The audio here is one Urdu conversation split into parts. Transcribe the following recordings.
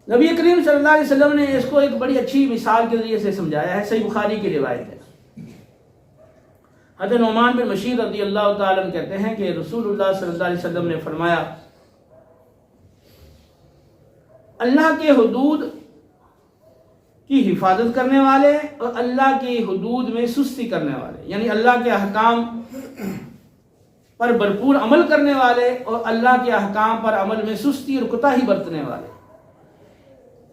نبی کریم صلی اللہ علیہ وسلم نے اس کو ایک بڑی اچھی مثال کے ذریعے سے سمجھایا ہے. صحیح بخاری کی روایت ہے. حضرت نعمان بن بشیر رضی اللہ تعالیٰ عنہ کہتے ہیں کہ رسول اللہ صلی اللہ علیہ وسلم نے فرمایا اللہ کے حدود کی حفاظت کرنے والے اور اللہ کی حدود میں سستی کرنے والے، یعنی اللہ کے احکام پر بھرپور عمل کرنے والے اور اللہ کے احکام پر عمل میں سستی اور کوتاہی برتنے والے،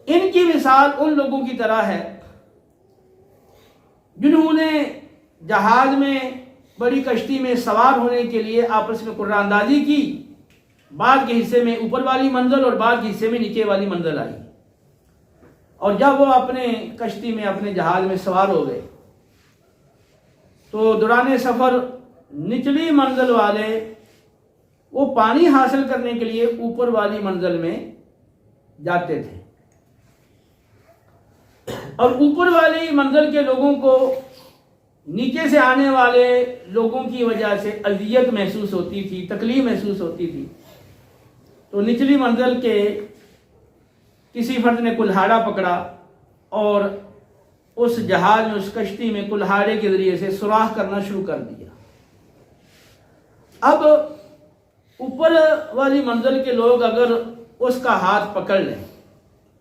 ان کی مثال ان لوگوں کی طرح ہے جنہوں نے جہاز میں بڑی کشتی میں سوار ہونے کے لیے آپس میں قرعہ اندازی کی. بعض کے حصے میں اوپر والی منزل اور بعض کے حصے میں نیچے والی منزل آئی، اور جب وہ اپنے کشتی میں اپنے جہاز میں سوار ہو گئے تو دوران سفر نچلی منزل والے وہ پانی حاصل کرنے کے لیے اوپر والی منزل میں جاتے تھے، اور اوپر والی منزل کے لوگوں کو نیچے سے آنے والے لوگوں کی وجہ سے اذیت محسوس ہوتی تھی، تکلیف محسوس ہوتی تھی. تو نچلی منزل کے کسی فرد نے کلہاڑا پکڑا اور اس جہاز میں، اس کشتی میں کلہاڑے کے ذریعے سے سوراخ کرنا شروع کر دیا. اب اوپر والی منزل کے لوگ اگر اس کا ہاتھ پکڑ لیں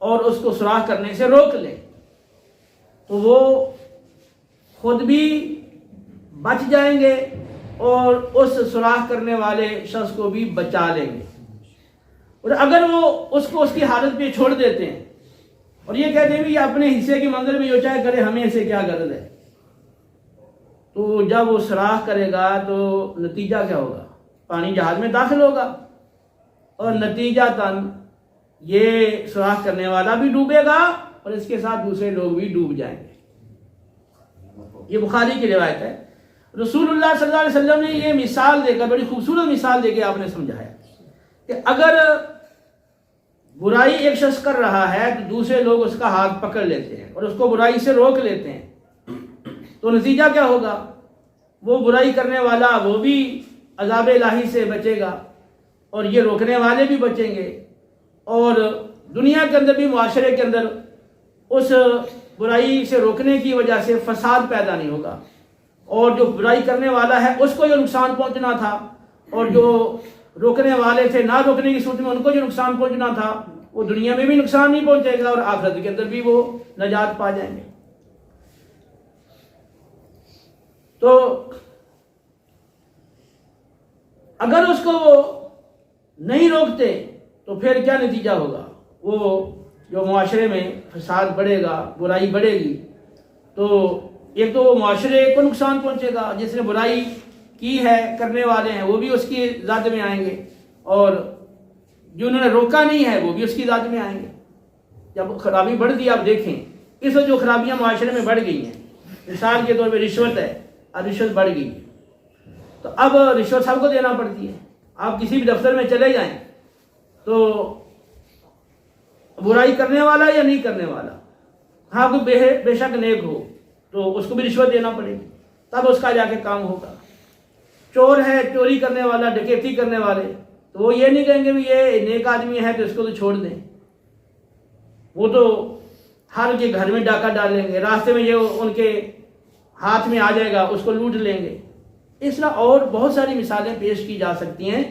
اور اس کو سوراخ کرنے سے روک لیں تو وہ خود بھی بچ جائیں گے اور اس سوراخ کرنے والے شخص کو بھی بچا لیں گے. اور اگر وہ اس کو اس کی حالت پہ چھوڑ دیتے ہیں اور یہ کہتے ہیں بھی اپنے حصے کی منزل میں جو چاہے کرے، ہمیں اسے کیا غرض ہے، تو جب وہ سوراخ کرے گا تو نتیجہ کیا ہوگا؟ پانی جہاز میں داخل ہوگا اور نتیجہ تن یہ سوراخ کرنے والا بھی ڈوبے گا اور اس کے ساتھ دوسرے لوگ بھی ڈوب جائیں گے. یہ بخاری کی روایت ہے. رسول اللہ صلی اللہ علیہ وسلم نے یہ مثال دے کر، بڑی خوبصورت مثال دے کے آپ نے سمجھایا کہ اگر برائی ایک شخص کر رہا ہے تو دوسرے لوگ اس کا ہاتھ پکڑ لیتے ہیں اور اس کو برائی سے روک لیتے ہیں تو نتیجہ کیا ہوگا؟ وہ برائی کرنے والا وہ بھی عذاب الہی سے بچے گا اور یہ روکنے والے بھی بچیں گے، اور دنیا کے اندر بھی، معاشرے کے اندر اس برائی سے روکنے کی وجہ سے فساد پیدا نہیں ہوگا، اور جو برائی کرنے والا ہے اس کو جو نقصان پہنچنا تھا اور جو روکنے والے تھے نہ روکنے کی صورت میں ان کو جو نقصان پہنچنا تھا وہ دنیا میں بھی نقصان نہیں پہنچے گا اور آخرت کے اندر بھی وہ نجات پا جائیں گے. تو اگر اس کو وہ نہیں روکتے تو پھر کیا نتیجہ ہوگا؟ وہ جو معاشرے میں فساد بڑھے گا، برائی بڑھے گی، تو ایک تو وہ معاشرے کو نقصان پہنچے گا، جس نے برائی کی ہے کرنے والے ہیں وہ بھی اس کی ذات میں آئیں گے، اور جنہوں نے روکا نہیں ہے وہ بھی اس کی ذات میں آئیں گے. جب خرابی بڑھ گئی، آپ دیکھیں اس وقت جو خرابیاں معاشرے میں بڑھ گئی ہیں، مثال کے طور پہ رشوت ہے، اب رشوت بڑھ گئی تو اب رشوت سب کو دینا پڑتی ہے. آپ کسی بھی دفتر میں چلے جائیں تو برائی کرنے والا یا نہیں کرنے والا، ہاں کوئی بے شک نیک ہو تو اس کو بھی رشوت دینا پڑے گی، تب اس کا جا کے کام ہوگا. چور ہے، چوری کرنے والا، ڈکیتی کرنے والے، تو وہ یہ نہیں کہیں گے بھی یہ نیک آدمی ہے تو اس کو تو چھوڑ دیں، وہ تو ہر کے گھر میں ڈاکہ ڈال لیں گے، راستے میں یہ ان کے ہاتھ میں آ جائے گا اس کو لوٹ لیں گے. اس طرح اور بہت ساری مثالیں پیش کی جا سکتی ہیں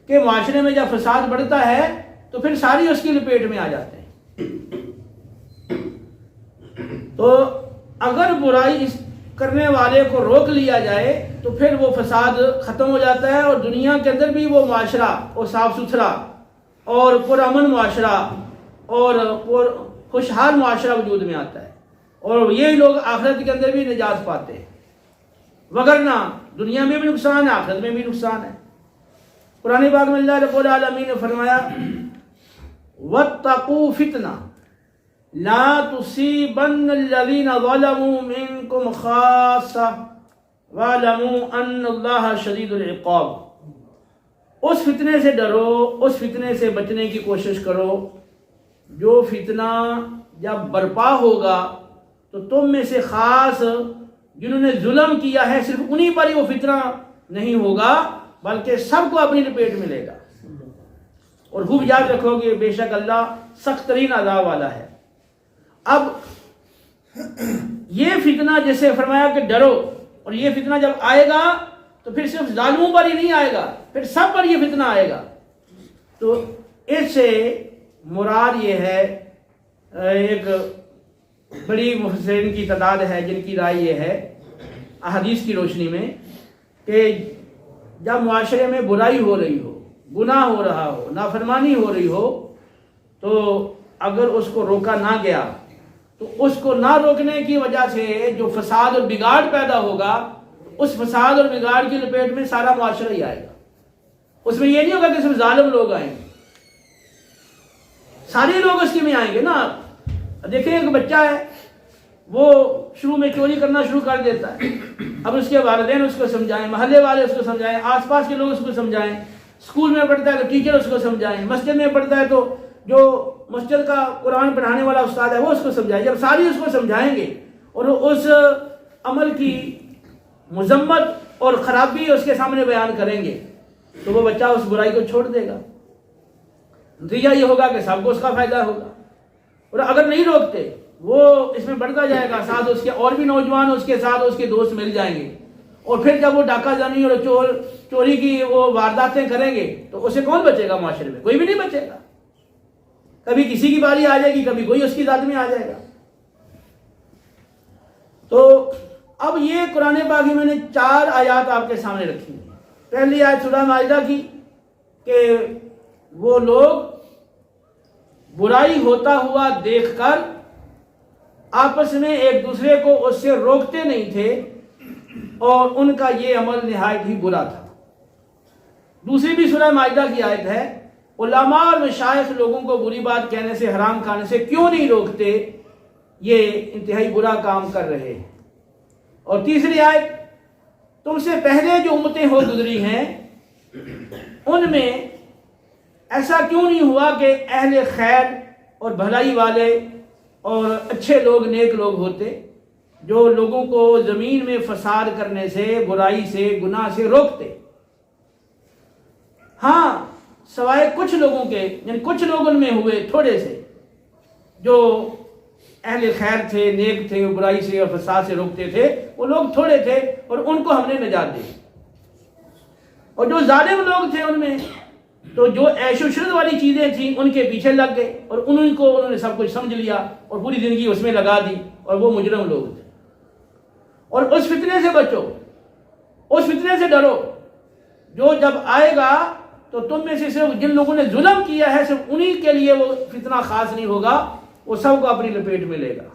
کہ معاشرے میں جب فساد بڑھتا ہے تو پھر ساری اس کی لپیٹ میں آ جاتے ہیں. تو اگر برائی کرنے والے کو روک لیا جائے تو پھر وہ فساد ختم ہو جاتا ہے اور دنیا کے اندر بھی وہ معاشرہ اور صاف ستھرا اور پرامن معاشرہ اور خوشحال معاشرہ وجود میں آتا ہے، اور یہی لوگ آخرت کے اندر بھی نجات پاتے ہیں. وگرنہ دنیا میں بھی نقصان ہے، آخرت میں بھی نقصان ہے. قرآن پاک میں اللہ رب العالمین نے فرمایا وَاتَّقُوا فِتْنَةً لَا تُصِيبَنَّ الَّذِينَ ظَلَمُوا مِنْكُمْ خَاصَّةً وَاعْلَمُوا أَنَّ اللَّهَ شَدِيدُ الْعِقَابِ. اس فتنے سے ڈرو، اس فتنے سے بچنے کی کوشش کرو جو فتنہ جب برپا ہوگا تو تم میں سے خاص جنہوں نے ظلم کیا ہے صرف انہی پر ہی وہ فتنہ نہیں ہوگا بلکہ سب کو اپنی لپیٹ میں لے گا. اور خوب یاد رکھو گے بے شک اللہ سخت ترین عذاب والا ہے۔ اب یہ فتنہ جیسے فرمایا کہ ڈرو، اور یہ فتنہ جب آئے گا تو پھر صرف ظالموں پر ہی نہیں آئے گا، پھر سب پر یہ فتنہ آئے گا۔ تو اس سے مراد یہ ہے، ایک بڑی مفسرین کی تعداد ہے جن کی رائے یہ ہے احادیث کی روشنی میں کہ جب معاشرے میں برائی ہو رہی ہو، گناہ ہو رہا ہو، نافرمانی ہو رہی ہو، تو اگر اس کو روکا نہ گیا تو اس کو نہ روکنے کی وجہ سے جو فساد اور بگاڑ پیدا ہوگا، اس فساد اور بگاڑ کی لپیٹ میں سارا معاشرہ ہی آئے گا۔ اس میں یہ نہیں ہوگا کہ صرف ظالم لوگ آئیں گے، سارے لوگ اس کے میں آئیں گے نا۔ دیکھیں ایک بچہ ہے، وہ شروع میں چوری کرنا شروع کر دیتا ہے، اب اس کے والدین اس کو سمجھائیں، محلے والے اس کو سمجھائیں، آس پاس کے لوگ اس کو سمجھائیں، اسکول میں پڑھتا ہے تو ٹیچر اس کو سمجھائیں، مسجد میں پڑھتا ہے تو جو مسجد کا قرآن پڑھانے والا استاد ہے وہ اس کو سمجھائے۔ جب ساری اس کو سمجھائیں گے اور اس عمل کی مذمت اور خرابی اس کے سامنے بیان کریں گے تو وہ بچہ اس برائی کو چھوڑ دے گا۔ نتیجہ یہ ہوگا کہ سب کو اس کا فائدہ ہوگا، اور اگر نہیں روکتے وہ اس میں بڑھتا جائے گا، ساتھ اس کے اور بھی نوجوان اس کے ساتھ اس کے دوست مل جائیں گے، اور پھر جب وہ ڈاکہ جانی اور چوری کی وہ وارداتیں کریں گے تو اسے کون بچے گا؟ معاشرے میں کوئی بھی نہیں بچے گا۔ کبھی کسی کی باری آ جائے گی، کبھی کوئی اس کی ذات میں آ جائے گا۔ تو اب یہ قرآن پاک میں نے 4 آیات آپ کے سامنے رکھی ہیں۔ پہلی آیت سورہ مائدہ کی کہ وہ لوگ برائی ہوتا ہوا دیکھ کر آپس میں ایک دوسرے کو اس سے روکتے نہیں تھے، اور ان کا یہ عمل نہایت ہی برا تھا۔ دوسری بھی سورہ مائدہ کی آیت ہے، علماء اور مشائخ لوگوں کو بری بات کہنے سے، حرام کھانے سے کیوں نہیں روکتے، یہ انتہائی برا کام کر رہے ہیں۔ اور تیسری آیت، تم سے پہلے جو امتیں ہو گزری ہیں ان میں ایسا کیوں نہیں ہوا کہ اہل خیر اور بھلائی والے اور اچھے لوگ، نیک لوگ ہوتے جو لوگوں کو زمین میں فساد کرنے سے، برائی سے، گناہ سے روکتے۔ ہاں سوائے کچھ لوگوں کے، یعنی کچھ لوگ ان میں ہوئے تھوڑے سے جو اہل خیر تھے، نیک تھے، برائی سے اور فساد سے روکتے تھے، وہ لوگ تھوڑے تھے اور ان کو ہم نے نجات دی۔ اور جو ظالم لوگ تھے ان میں تو جو عیش و عشرت والی چیزیں تھیں ان کے پیچھے لگ گئے، اور انہوں نے سب کچھ سمجھ لیا اور پوری زندگی اس میں لگا دی، اور وہ مجرم لوگ تھے۔ اور اس فتنے سے بچو، اس فتنے سے ڈرو جو جب آئے گا تو تم میں سے صرف جن لوگوں نے ظلم کیا ہے صرف انہی کے لیے وہ فتنہ خاص نہیں ہوگا، وہ سب کو اپنی لپیٹ میں لے گا۔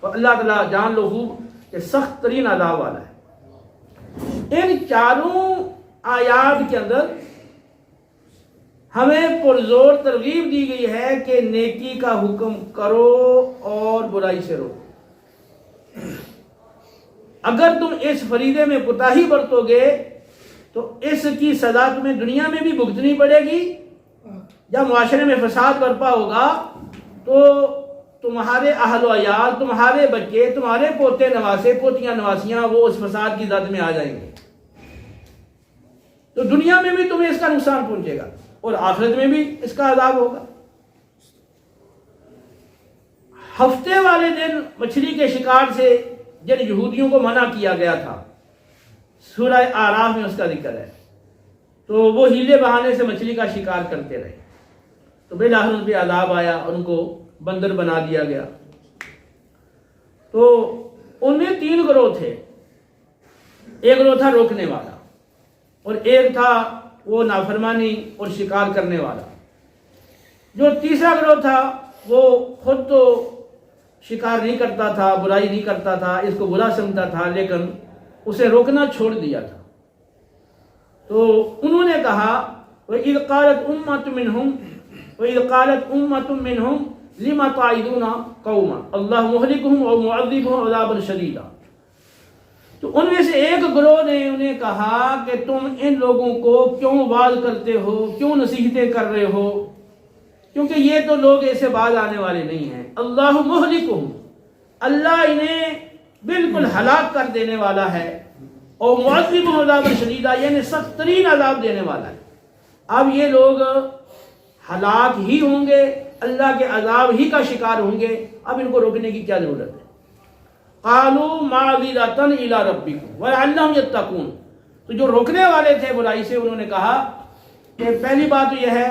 اور اللہ تعالیٰ جان لو خوب کہ سخت ترین عذاب والا ہے۔ ان 4 آیات کے اندر ہمیں پرزور ترغیب دی گئی ہے کہ نیکی کا حکم کرو اور برائی سے روکو۔ اگر تم اس فریضے میں کوتاہی برتو گے تو اس کی سزا تمہیں دنیا میں بھی بھگتنی پڑے گی۔ جب معاشرے میں فساد برپا ہوگا تو تمہارے اہل و عیال، تمہارے بچے، تمہارے پوتے نواسے، پوتیاں نواسیاں وہ اس فساد کی زد میں آ جائیں گے، تو دنیا میں بھی تمہیں اس کا نقصان پہنچے گا اور آخرت میں بھی اس کا عذاب ہوگا۔ ہفتے والے دن مچھلی کے شکار سے جن یہودیوں کو منع کیا گیا تھا، سورہ اعراف میں اس کا ذکر ہے، تو وہ ہیلے بہانے سے مچھلی کا شکار کرتے رہے، تو بالآخر ان پہ عذاب آیا اور ان کو بندر بنا دیا گیا۔ تو ان میں 3 گروہ تھے، ایک گروہ تھا روکنے والا، اور ایک تھا وہ نافرمانی اور شکار کرنے والا۔ جو تیسرا گروہ تھا وہ خود تو شکار نہیں کرتا تھا، برائی نہیں کرتا تھا، اس کو برا سمجھتا تھا، لیکن اسے روکنا چھوڑ دیا تھا۔ تو انہوں نے کہا وَإِذْ قَالَتْ أُمَّةٌ مِّنْهُمْ لِمَ تَعِظُونَ قَوْمًا اللَّهُ مُهْلِكُهُمْ أَوْ مُعَذِّبُهُمْ عَذَابًا شَدِيدًا۔ تو ان میں سے ایک گروہ نے انہیں کہا کہ تم ان لوگوں کو کیوں واعظ کرتے ہو، کیوں نصیحتیں کر رہے ہو، کیونکہ یہ تو لوگ ایسے باز آنے والے نہیں ہیں۔ اللہ مہلکہم، اللہ انہیں بالکل ہلاک کر دینے والا ہے، اور معذبہم عذابا شدیدا، یعنی سخت ترین عذاب دینے والا ہے۔ اب یہ لوگ ہلاک ہی ہوں گے، اللہ کے عذاب ہی کا شکار ہوں گے، اب ان کو روکنے کی کیا ضرورت ہے؟ قالوا معذرۃ الی ربکم ولعلہم یتقون، تو جو روکنے والے تھے برائی سے انہوں نے کہا کہ پہلی بات تو یہ ہے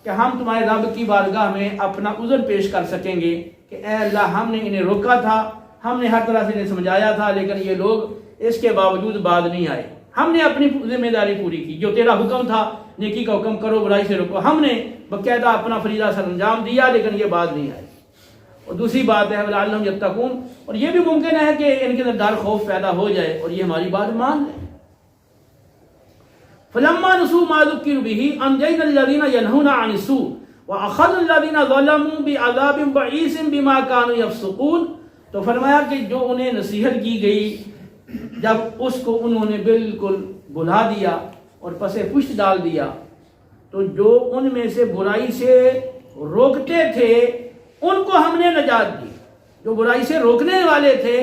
کہ ہم تمہارے رب کی بارگاہ میں اپنا عذر پیش کر سکیں گے کہ اے اللہ ہم نے انہیں روکا تھا، ہم نے ہر طرح سے انہیں سمجھایا تھا، لیکن یہ لوگ اس کے باوجود بعد نہیں آئے، ہم نے اپنی ذمہ داری پوری کی، جو تیرا حکم تھا نیکی کا حکم کرو برائی سے روکو، ہم نے باقاعدہ اپنا فریضہ سر انجام دیا، لیکن یہ بعد نہیں آئے۔ اور دوسری بات ہے لعلہم یتقون، اور یہ بھی ممکن ہے کہ ان کے اندر ڈر خوف پیدا ہو جائے اور یہ ہماری بات مان لیں۔ فلما نسوا ما ذکروا به انجینا الذین ینہون عن السوء واخذنا الذین ظلموا بعذاب بئیس بما كانوا یفسقون، تو فرمایا کہ جو انہیں نصیحت کی گئی جب اس کو انہوں نے بالکل بھلا دیا اور پسے پشت ڈال دیا، تو جو ان میں سے برائی سے روکتے تھے ان کو ہم نے نجات دی، جو برائی سے روکنے والے تھے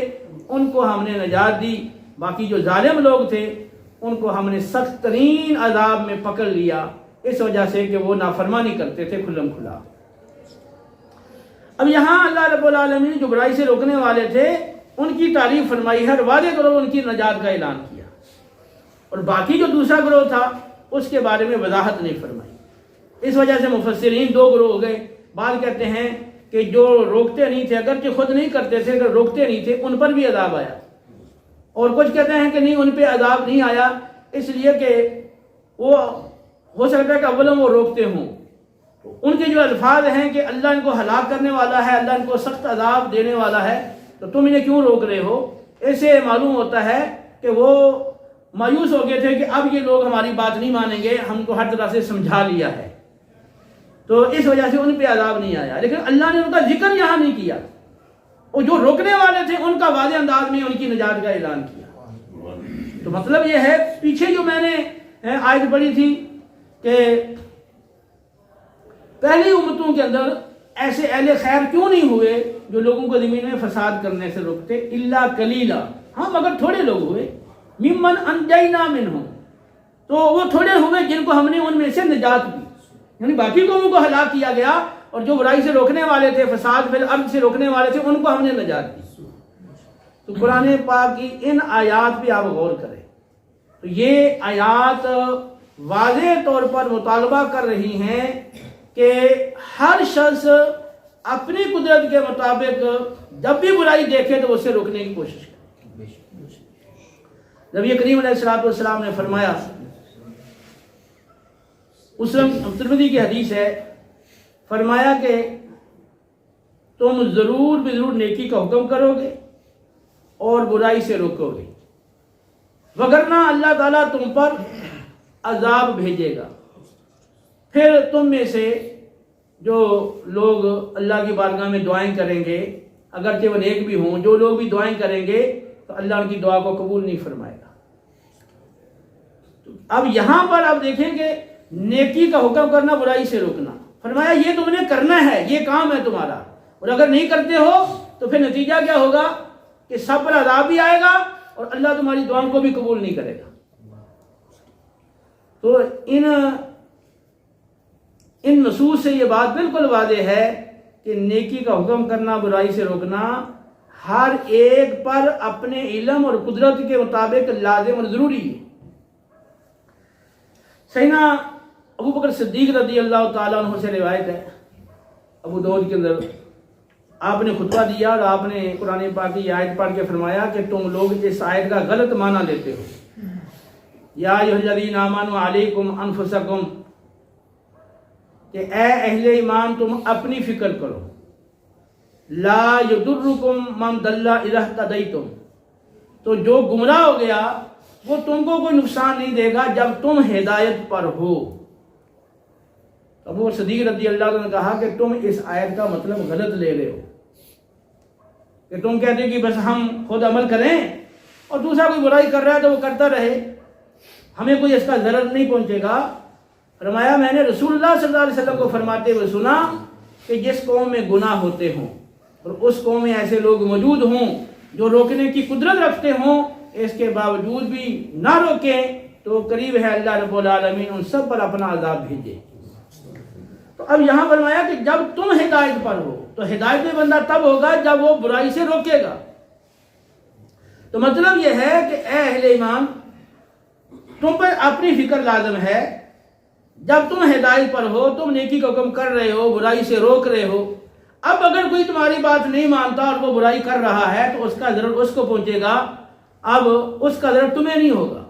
ان کو ہم نے نجات دی، باقی جو ظالم لوگ تھے ان کو ہم نے سخت ترین عذاب میں پکڑ لیا، اس وجہ سے کہ وہ نافرمانی کرتے تھے کھلم کھلا۔ اب یہاں اللہ رب العالمین جو برائی سے روکنے والے تھے ان کی تعریف فرمائی ہے اور وعدے کرو ان کی نجات کا اعلان کیا، اور باقی جو دوسرا گروہ تھا اس کے بارے میں وضاحت نہیں فرمائی۔ اس وجہ سے مفسرین دو گروہ ہو گئے، بعض کہتے ہیں کہ جو روکتے نہیں تھے، اگرچہ خود نہیں کرتے تھے اگر روکتے نہیں تھے ان پر بھی عذاب آیا، اور کچھ کہتے ہیں کہ نہیں ان پہ عذاب نہیں آیا اس لیے کہ وہ ہو سکتا ہے کہ اولم وہ روکتے ہوں، ان کے جو الفاظ ہیں کہ اللہ ان کو ہلاک کرنے والا ہے، اللہ ان کو سخت عذاب دینے والا ہے، تو تم انہیں کیوں روک رہے ہو؟ ایسے معلوم ہوتا ہے کہ وہ مایوس ہو گئے تھے کہ اب یہ لوگ ہماری بات نہیں مانیں گے، ہم کو ہر طرح سے سمجھا لیا ہے، تو اس وجہ سے ان پہ عذاب نہیں آیا، لیکن اللہ نے ان کا ذکر یہاں نہیں کیا، اور جو روکنے والے تھے ان کا واضح انداز میں ان کی نجات کا اعلان کیا۔ تو مطلب یہ ہے پیچھے جو میں نے آیت پڑھی تھی کہ پہلی امتوں کے اندر ایسے اہل خیر کیوں نہیں ہوئے جو لوگوں کو زمین میں فساد کرنے سے روکتے، الا قلیلا، ہاں مگر تھوڑے لوگ ہوئے، ممن انجینا منہم، تو وہ تھوڑے ہوئے جن کو ہم نے ان میں سے نجات دی، یعنی باقی قوموں کو ہلاک کیا گیا اور جو برائی سے روکنے والے تھے، فساد فی الارض سے روکنے والے تھے، ان کو ہم نے نجات دی۔ تو قرآن پاک کی ان آیات پہ آپ غور کریں تو یہ آیات واضح طور پر مطالبہ کر رہی ہیں کہ ہر شخص اپنی قدرت کے مطابق جب بھی برائی دیکھے تو اسے روکنے کی کوشش کرے۔ نبی کریم علیہ السلام نے فرمایا، ترمذی کی حدیث ہے، فرمایا کہ تم ضرور بے ضرور نیکی کا حکم کرو گے اور برائی سے روکو گے، وگرنہ اللہ تعالیٰ تم پر عذاب بھیجے گا۔ پھر تم میں سے جو لوگ اللہ کی بارگاہ میں دعائیں کریں گے، اگرچہ وہ نیک بھی ہوں، جو لوگ بھی دعائیں کریں گے تو اللہ ان کی دعا کو قبول نہیں فرمائے گا۔ اب یہاں پر آپ دیکھیں کہ نیکی کا حکم کرنا، برائی سے روکنا، فرمایا یہ تم نے کرنا ہے، یہ کام ہے تمہارا، اور اگر نہیں کرتے ہو تو پھر نتیجہ کیا ہوگا کہ سب پر عذاب بھی آئے گا اور اللہ تمہاری دعاؤں کو بھی قبول نہیں کرے گا۔ تو ان نصوص سے یہ بات بالکل واضح ہے کہ نیکی کا حکم کرنا، برائی سے روکنا ہر ایک پر اپنے علم اور قدرت کے مطابق لازم اور ضروری ہے۔ سیدنا ابو بکر صدیق رضی اللہ تعالیٰ عنہ سے روایت ہے، ابو داؤد کے اندر، آپ نے خطبہ دیا اور آپ نے قرآن پاک کی آیت پڑھ کے فرمایا کہ تم لوگ اس آیت کا غلط معنی لیتے ہو، یا ایھا الذین آمنوا علیکم انفسکم، کہ اے اہل ایمان تم اپنی فکر کرو، لا یضرکم من ضل اذا اہتدیتم، تو جو گمراہ ہو گیا وہ تم کو کوئی نقصان نہیں دے گا جب تم ہدایت پر ہو۔ ابو بکر صدیق رضی اللہ عنہ نے کہا کہ تم اس آیت کا مطلب غلط لے رہے ہو، کہ تم کہتے ہو کہ بس ہم خود عمل کریں اور دوسرا کوئی برائی کر رہا ہے تو وہ کرتا رہے، ہمیں کوئی اس کا ضرر نہیں پہنچے گا۔ فرمایا میں نے رسول اللہ صلی اللہ علیہ وسلم کو فرماتے ہوئے سنا کہ جس قوم میں گناہ ہوتے ہوں اور اس قوم میں ایسے لوگ موجود ہوں جو روکنے کی قدرت رکھتے ہوں، اس کے باوجود بھی نہ روکیں، تو قریب ہے اللہ رب العالمین ان سب پر اپنا عذاب بھیجے۔ تو تو اب یہاں فرمایا کہ جب تم ہدایت پر ہو، تو ہدایت میں بندہ تب ہوگا جب وہ برائی سے روکے گا۔ تو مطلب یہ ہے کہ اے اہل ایمان، تم پر اپنی فکر لازم ہے۔ جب تم ہدایت پر ہو، تم نیکی کا حکم کر رہے ہو، برائی سے روک رہے ہو، اب اگر کوئی تمہاری بات نہیں مانتا اور وہ برائی کر رہا ہے تو اس کا ضرر اس کو پہنچے گا، اب اس کا ضرر تمہیں نہیں ہوگا۔